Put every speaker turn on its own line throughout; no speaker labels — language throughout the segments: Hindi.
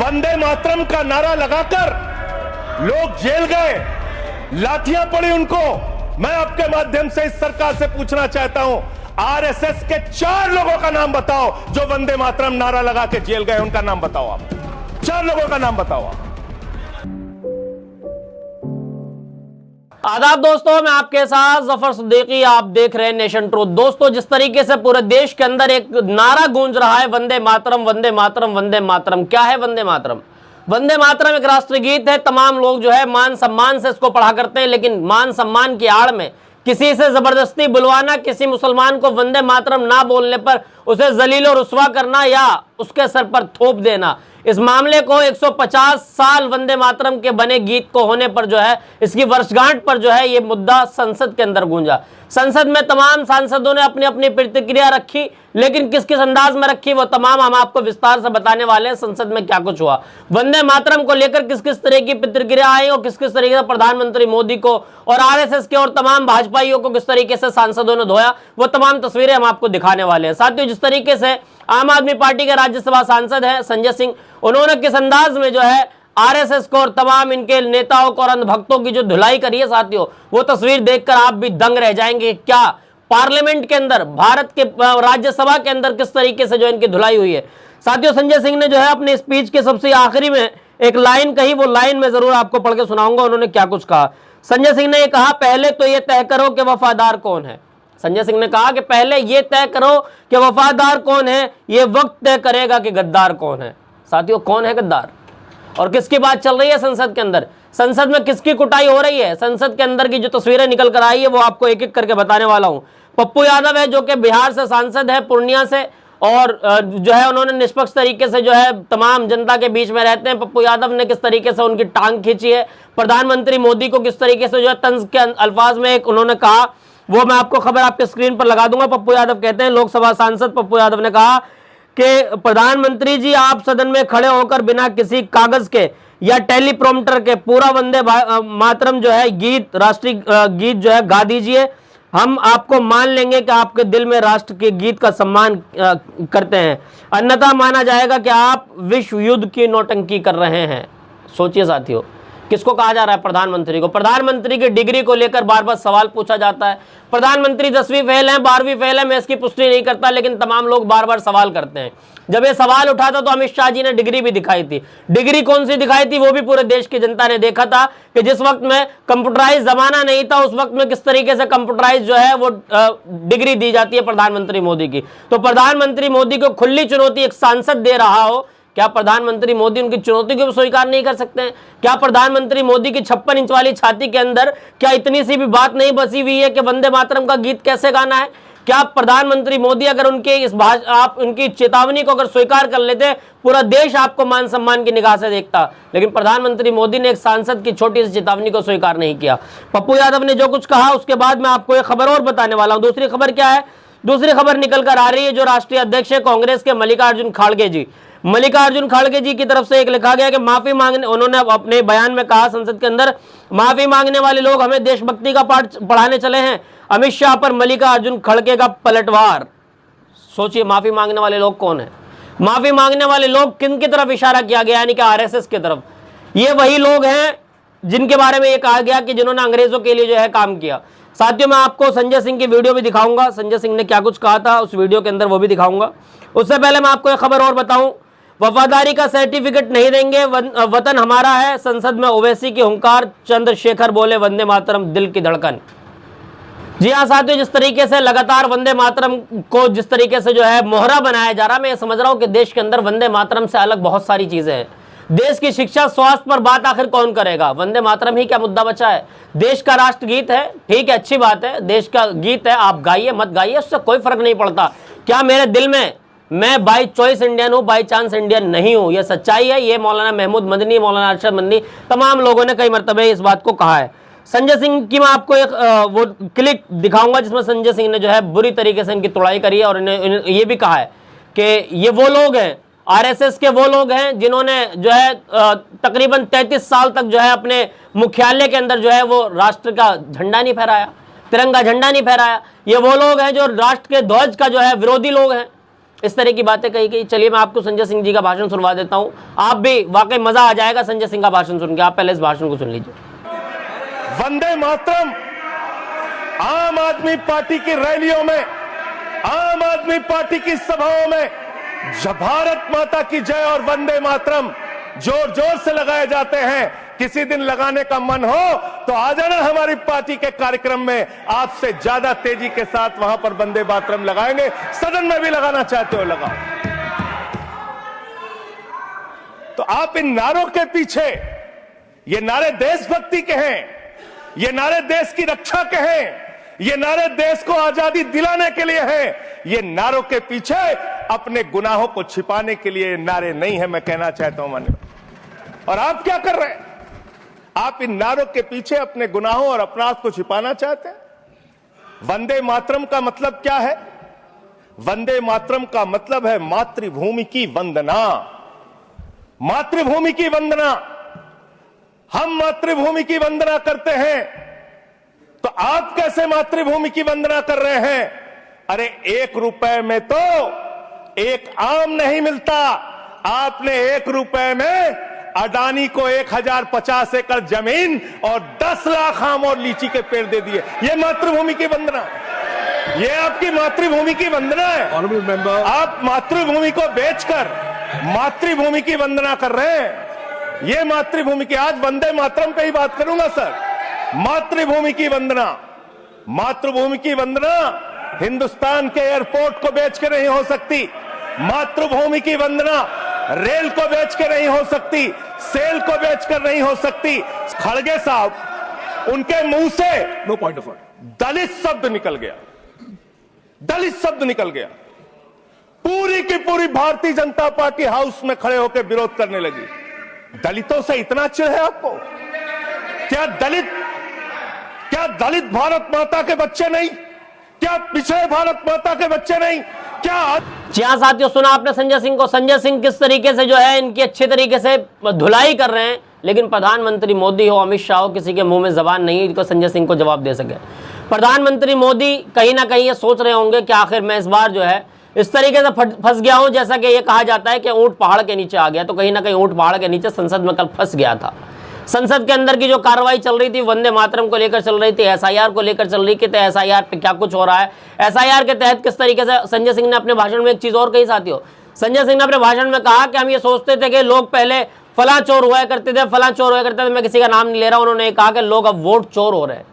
वंदे मातरम का नारा लगाकर लोग जेल गए, लाठियां पड़ी उनको। मैं आपके माध्यम से इस सरकार से पूछना चाहता हूं, आरएसएस के 4 लोगों का नाम बताओ जो वंदे मातरम नारा लगा के जेल गए, उनका नाम बताओ आप। 4 लोगों का नाम बताओ आप।
आदाब दोस्तों, मैं आपके साथ जफर सिद्दीकी, आप देख रहे हैं नेशन ट्रूथ। दोस्तों, जिस तरीके से पूरे देश के अंदर एक नारा गूंज रहा है, वंदे मातरम वंदे मातरम वंदे मातरम। क्या है वंदे मातरम? वंदे मातरम एक राष्ट्रीय गीत है। तमाम लोग जो है मान सम्मान से इसको पढ़ा करते हैं, लेकिन मान सम्मान की आड़ में किसी से जबरदस्ती बुलवाना, किसी मुसलमान को वंदे मातरम ना बोलने पर उसे जलील और रुस्वा करना या उसके सर पर थोप देना, इस मामले को 150 साल वंदे मातरम के बने गीत को होने पर जो है, इसकी वर्षगांठ पर जो है ये मुद्दा संसद के अंदर गूंजा। संसद में तमाम सांसदों ने अपनी अपनी प्रतिक्रिया रखी, लेकिन किस किस अंदाज में रखी वो तमाम हम आपको विस्तार से बताने वाले हैं। संसद में क्या कुछ हुआ, वंदे मातरम को लेकर किस किस तरह की प्रतिक्रिया आई और किस किस तरीके से प्रधानमंत्री मोदी को और आरएसएस के और तमाम भाजपाइयों को किस तरीके से सांसदों ने धोया, वो तमाम तस्वीरें हम आपको दिखाने वाले हैं। साथियों, जिस तरीके से आम आदमी पार्टी के राज्यसभा सांसद हैं संजय सिंह, उन्होंने किस अंदाज में जो है आरएसएस को और तमाम इनके नेताओं को और अंधभक्तों की जो धुलाई करी है साथियों, वो तस्वीर देखकर आप भी दंग रह जाएंगे। क्या पार्लियामेंट के अंदर, भारत के राज्यसभा के अंदर किस तरीके से जो इनकी धुलाई हुई है। साथियों, संजय सिंह ने जो है अपने स्पीच के सबसे आखिरी में एक लाइन कही, वो लाइन में जरूर आपको पढ़ के सुनाऊंगा। उन्होंने क्या कुछ कहा। संजय सिंह ने कहा, पहले तो ये तय करो कि वफादार कौन है। संजय सिंह ने कहा कि पहले ये तय करो कि वफादार कौन है, ये वक्त तय करेगा कि गद्दार कौन है। साथियों, कौन है गद्दार और किसकी बात चल रही है संसद के अंदर? संसद में किसकी कुटाई हो रही है? संसद के अंदर की जो तस्वीरें निकल कर आई है वो आपको एक एक करके बताने वाला हूं। पप्पू यादव है जो कि बिहार से सांसद है, पूर्णिया से, और जो है उन्होंने निष्पक्ष तरीके से जो है तमाम जनता के बीच में रहते हैं। पप्पू यादव ने किस तरीके से उनकी टांग खींची है, प्रधानमंत्री मोदी को किस तरीके से जो है तंज के अल्फाज में एक उन्होंने कहा, वो मैं आपको खबर आपके स्क्रीन पर लगा दूंगा। पप्पू यादव कहते हैं, लोकसभा सांसद पप्पू यादव ने कहा कि प्रधानमंत्री जी, आप सदन में खड़े होकर बिना किसी कागज के या टेलीप्रॉम्प्टर के पूरा वंदे मातरम जो है गीत, राष्ट्रीय गीत जो है गा दीजिए। हम आपको मान लेंगे कि आपके दिल में राष्ट्र के गीत का सम्मान करते हैं, अन्यथा माना जाएगा कि आप विश्व युद्ध की नौटंकी कर रहे हैं। सोचिए साथियों, किसको कहा जा रहा है? प्रधानमंत्री को। प्रधानमंत्री की डिग्री को लेकर बार बार सवाल पूछा जाता है। प्रधानमंत्री 10वीं फेल हैं, 12वीं फेल है, मैं इसकी पुष्टि नहीं करता, लेकिन तमाम लोग बार बार सवाल करते हैं। जब ये सवाल उठा था तो अमित शाह जी ने डिग्री भी दिखाई थी। डिग्री कौन सी दिखाई थी वो भी पूरे देश की जनता ने देखा था कि जिस वक्त में कंप्यूटराइज जमाना नहीं था, उस वक्त में किस तरीके से कंप्यूटराइज जो है वो डिग्री दी जाती है प्रधानमंत्री मोदी की। तो प्रधानमंत्री मोदी को खुली चुनौती एक सांसद दे रहा हो, क्या प्रधानमंत्री मोदी उनकी चुनौती को स्वीकार नहीं कर सकते हैं? क्या प्रधानमंत्री मोदी की 56 इंच वाली छाती के अंदर क्या इतनी सी भी बात नहीं बसी हुई है कि वंदे मातरम का गीत कैसे गाना है? क्या प्रधानमंत्री मोदी अगर उनके इस आप उनकी चेतावनी को अगर स्वीकार कर लेते, पूरा देश आपको मान सम्मान की निगाह से देखता, लेकिन प्रधानमंत्री मोदी ने एक सांसद की छोटी सी चेतावनी को स्वीकार नहीं किया। पप्पू यादव ने जो कुछ कहा उसके बाद मैं आपको एक खबर और बताने वाला हूं। दूसरी खबर क्या है? दूसरी खबर निकल कर आ रही है, जो राष्ट्रीय अध्यक्ष है कांग्रेस के मल्लिकार्जुन खड़गे जी, मल्लिकार्जुन खड़गे जी की तरफ से एक लिखा गया कि माफी मांगने, उन्होंने अपने बयान में कहा संसद के अंदर, माफी मांगने वाले लोग हमें देशभक्ति का पाठ पढ़ाने चले हैं। अमित शाह पर मल्लिकार्जुन खड़गे का पलटवार। सोचिए, माफी मांगने वाले लोग कौन है? माफी मांगने वाले लोग किन की तरफ इशारा किया गया, यानी कि आरएसएस की तरफ। ये वही लोग हैं जिनके बारे में ये कहा गया कि जिन्होंने अंग्रेजों के लिए जो है काम किया। साथियों, मैं आपको संजय सिंह की वीडियो भी दिखाऊंगा, संजय सिंह ने क्या कुछ कहा था उस वीडियो के अंदर, वो भी दिखाऊंगा। उससे पहले मैं आपको एक खबर और बताऊं, वफादारी का सर्टिफिकेट नहीं देंगे, वतन हमारा है। संसद में ओवैसी की हुंकार, चंद्रशेखर बोले वंदे मातरम दिल की धड़कन। जी हाँ साथियों, जिस तरीके से लगातार वंदे मातरम को जिस तरीके से जो है मोहरा बनाया जा रहा है, मैं समझ रहा हूं कि देश के अंदर वंदे मातरम से अलग बहुत सारी चीजें हैं। देश की शिक्षा, स्वास्थ्य पर बात आखिर कौन करेगा? वंदे मातरम ही क्या मुद्दा बचा है? देश का राष्ट्रगीत है, ठीक है, अच्छी बात है, देश का गीत है, आप गाइए मत गाइए, उससे कोई फर्क नहीं पड़ता। क्या मेरे दिल में, मैं बाई चॉइस इंडियन हूं, बाई चांस इंडियन नहीं हूं, यह सच्चाई है। ये मौलाना महमूद मदनी, मौलाना अरशद मदनी, तमाम लोगों ने कई मरतबे इस बात को कहा है। संजय सिंह की मैं आपको एक वो क्लिप दिखाऊंगा जिसमें संजय सिंह ने जो है बुरी तरीके से इनकी तुड़ाई करी है, और इन्हें ये भी कहा है कि ये वो लोग हैं, आरएसएस के वो लोग हैं जिन्होंने जो है तकरीबन 33 साल तक जो है अपने मुख्यालय के अंदर जो है वो राष्ट्र का झंडा नहीं फहराया, तिरंगा झंडा नहीं फहराया। ये वो लोग हैं जो राष्ट्र के ध्वज का जो है विरोधी लोग हैं। इस तरह की बातें कही गई। चलिए मैं आपको संजय सिंह जी का भाषण सुनवा देता हूं, आप भी वाकई मजा आ जाएगा संजय सिंह का भाषण सुन के। आप पहले इस भाषण को सुन लीजिए।
वंदे मातरम आम आदमी पार्टी की रैलियों में, आम आदमी पार्टी की सभाओं में जब भारत माता की जय और वंदे मातरम जोर जोर से लगाए जाते हैं। किसी दिन लगाने का मन हो तो आ जाना हमारी पार्टी के कार्यक्रम में, आपसे ज्यादा तेजी के साथ वहां पर वंदे मातरम लगाएंगे। सदन में भी लगाना चाहते हो लगाओ। तो आप इन नारों के पीछे, ये नारे देशभक्ति के हैं, ये नारे देश की रक्षा के हैं, ये नारे देश को आजादी दिलाने के लिए हैं। ये नारों के पीछे अपने गुनाहों को छिपाने के लिए नारे नहीं है, मैं कहना चाहता हूं माननीय। और आप क्या कर रहे हैं? आप इन नारों के पीछे अपने गुनाहों और अपराध को छिपाना चाहते हैं। वंदे मातरम का मतलब क्या है? वंदे मातरम का मतलब है मातृभूमि की वंदना। मातृभूमि की वंदना। हम मातृभूमि की वंदना करते हैं, तो आप कैसे मातृभूमि की वंदना कर रहे हैं? अरे 1 रुपए में तो एक आम नहीं मिलता। आपने 1 रुपए में अडानी को 1050 एकड़ जमीन और 10 लाख आम और लीची के पेड़ दे दिए। ये मातृभूमि की वंदना है। ये आपकी मातृभूमि की वंदना है। आप मातृभूमि को बेचकर मातृभूमि की वंदना कर रहे हैं। ये मातृभूमि की, आज वंदे मातरम पे ही बात करूंगा सर। मातृभूमि की वंदना, मातृभूमि की वंदना हिंदुस्तान के एयरपोर्ट को बेच के नहीं हो सकती। मातृभूमि की वंदना रेल को बेच के नहीं हो सकती, सेल को बेचकर नहीं हो सकती। खड़गे साहब, उनके मुंह से नो पॉइंट ऑफ ऑर्डर दलित शब्द निकल गया, दलित शब्द निकल गया। पूरी की पूरी भारतीय जनता पार्टी हाउस में खड़े होकर विरोध करने लगी। दलितों से इतना चिढ़ है आपको? क्या दलित भारत माता के बच्चे नहीं? क्या पिछड़े भारत माता के बच्चे नहीं? क्या?
जी हाँ साथियों, सुना आपने संजय सिंह को। संजय सिंह किस तरीके से जो है इनकी अच्छे तरीके से धुलाई कर रहे हैं, लेकिन प्रधानमंत्री मोदी हो, अमित शाह हो, किसी के मुंह में जबान नहीं है तो संजय सिंह को जवाब दे सके। प्रधानमंत्री मोदी कहीं ना कहीं ये सोच रहे होंगे कि आखिर मैं इस बार जो है इस तरीके से फंस गया हूं, जैसा कि ये कहा जाता है कि ऊंट पहाड़ के नीचे आ गया। तो कहीं ना कहीं ऊंट पहाड़ के नीचे संसद में कल फंस गया था। संसद के अंदर की जो कार्रवाई चल रही थी वंदे मातरम को लेकर चल रही थी, एसआईआर को लेकर चल रही थी। एसआईआर पे क्या कुछ हो रहा है, एसआईआर के तहत किस तरीके से संजय सिंह ने अपने भाषण में एक चीज और कही साथियों। संजय सिंह ने अपने भाषण में कहा कि हम ये सोचते थे कि लोग पहले फला चोर हुआ करते थे, फला चोर हुआ करते थे। मैं किसी का नाम नहीं ले रहा। उन्होंने कहा कि लोग अब वोट चोर हो रहे हैं।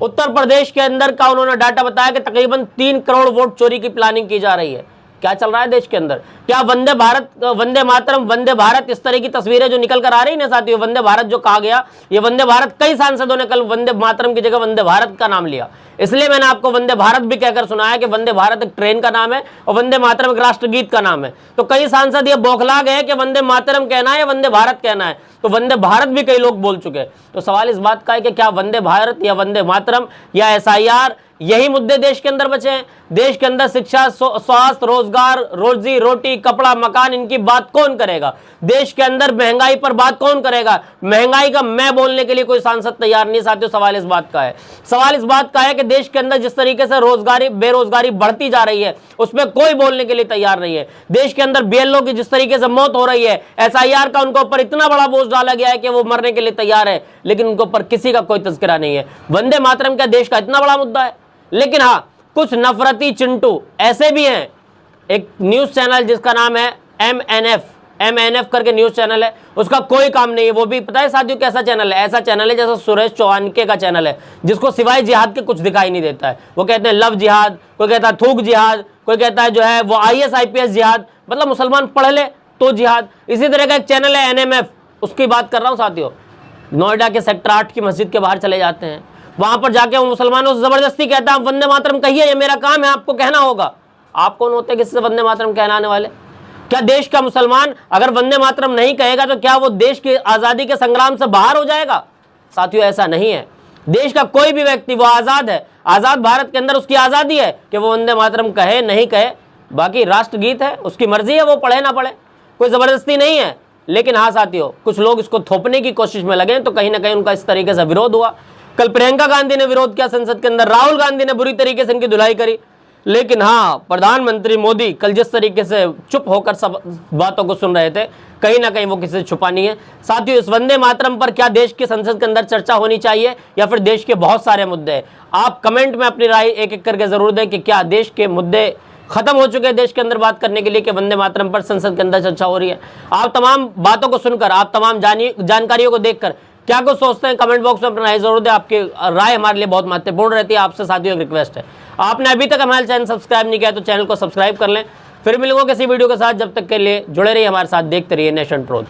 उत्तर प्रदेश के अंदर का उन्होंने डाटा बताया कि तकरीबन 3 करोड़ वोट चोरी की प्लानिंग की जा रही है। क्या चल रहा है देश के अंदर? क्या वंदे भारत, वंदे मातरम, वंदे भारत, इस तरह की तस्वीरें जो निकल कर आ रही ना साथियों, वंदे भारत जो कहा गया, ये वंदे भारत, कई सांसदों ने कल वंदे मातरम की जगह वंदे भारत का नाम लिया। इसलिए मैंने आपको वंदे भारत भी कहकर सुनाया कि वंदे भारत एक ट्रेन का नाम है और वंदे मातरम एक राष्ट्रगीत का नाम है। तो कई सांसद ये बौखला गए कि वंदे मातरम कहना है या वंदे भारत कहना है, तो वंदे भारत भी कई लोग बोल चुके। तो सवाल इस बात का है कि क्या वंदे भारत या वंदे मातरम या एसआईआर, यही मुद्दे देश के अंदर बचे हैं? देश के अंदर शिक्षा, स्वास्थ्य, रोजगार, रोजी रोटी, कपड़ा, मकान, इनकी बात कौन करेगा? देश के अंदर महंगाई पर बात कौन करेगा? महंगाई का मैं बोलने के लिए कोई सांसद तैयार नहीं साथियों। सवाल इस बात का है, सवाल इस बात का है कि देश के अंदर जिस तरीके से रोजगारी, बेरोजगारी बढ़ती जा रही है, उसमें कोई बोलने के लिए तैयार नहीं है। देश के अंदर बीएलओ की जिस तरीके से मौत हो रही है, एसआईआर का उनके ऊपर इतना बड़ा बोझ डाला गया है कि वो मरने के लिए तैयार है, लेकिन उनके ऊपर किसी का कोई तज़किरा नहीं है। वंदे मातरम क्या देश का इतना बड़ा मुद्दा है? लेकिन हाँ, कुछ नफरती चिंटू ऐसे भी हैं। एक न्यूज चैनल जिसका नाम है MNF करके न्यूज चैनल है, उसका कोई काम नहीं है। वो भी पता है साथियों कैसा चैनल है? ऐसा चैनल है जैसा सुरेश चौहानके का चैनल है, जिसको सिवाय जिहाद के कुछ दिखाई नहीं देता है। वो कहते हैं लव जिहाद, कोई कहता है थूक जिहाद, कोई कहता है जो है वो IAS IPS जिहाद, मतलब मुसलमान पढ़ ले तो जिहाद। इसी तरह का एक चैनल है NMF, उसकी बात कर रहा हूँ साथियों। नोएडा के सेक्टर 8 की मस्जिद के बाहर चले जाते हैं, वहां पर जाके वो मुसलमानों से जबरदस्ती कहता है वंदे मातरम कहिए, ये मेरा काम है, आपको कहना होगा। आप कौन होते हैं किससे वंदे मातरम कहलाने वाले? क्या देश का मुसलमान अगर वंदे मातरम नहीं कहेगा तो क्या वो देश की आजादी के संग्राम से बाहर हो जाएगा? साथियों ऐसा नहीं है। देश का कोई भी व्यक्ति वो आजाद है, आजाद भारत के अंदर उसकी आजादी है कि वो वंदे मातरम कहे नहीं कहे। बाकी राष्ट्रगीत है, उसकी मर्जी है, वो पढ़े ना पढ़े, कोई जबरदस्ती नहीं है। लेकिन हाँ साथियों, कुछ लोग इसको थोपने की कोशिश में लगे तो कहीं ना कहीं उनका इस तरीके से विरोध हुआ। कल प्रियंका गांधी ने विरोध किया संसद के अंदर, राहुल गांधी ने बुरी तरीके से इनकी धुलाई करी। लेकिन हाँ, प्रधानमंत्री मोदी कल जिस तरीके से चुप होकर सब बातों को सुन रहे थे, कहीं ना कहीं वो किसी से छुपा नहीं है। साथियों, इस वंदे मातरम पर क्या देश की संसद के अंदर चर्चा होनी चाहिए या फिर देश के बहुत सारे मुद्दे हैं? आप कमेंट में अपनी राय एक एक करके जरूर दें कि क्या देश के मुद्दे खत्म हो चुके हैं देश के अंदर बात करने के लिए कि वंदे मातरम पर संसद के अंदर चर्चा हो रही है। आप तमाम बातों को सुनकर, आप तमाम जानकारियों को देखकर क्या कुछ सोचते हैं, कमेंट बॉक्स में अपना राय जरूर दें। आपकी राय हमारे लिए बहुत महत्वपूर्ण रहती है। आपसे साथियों एक रिक्वेस्ट है, आपने अभी तक हमारा चैनल सब्सक्राइब नहीं किया तो चैनल को सब्सक्राइब कर लें। फिर मिलूंगा किसी वीडियो के साथ, जब तक के लिए जुड़े रहिए हमारे साथ, देखते रहिए नेशन ट्रूथ।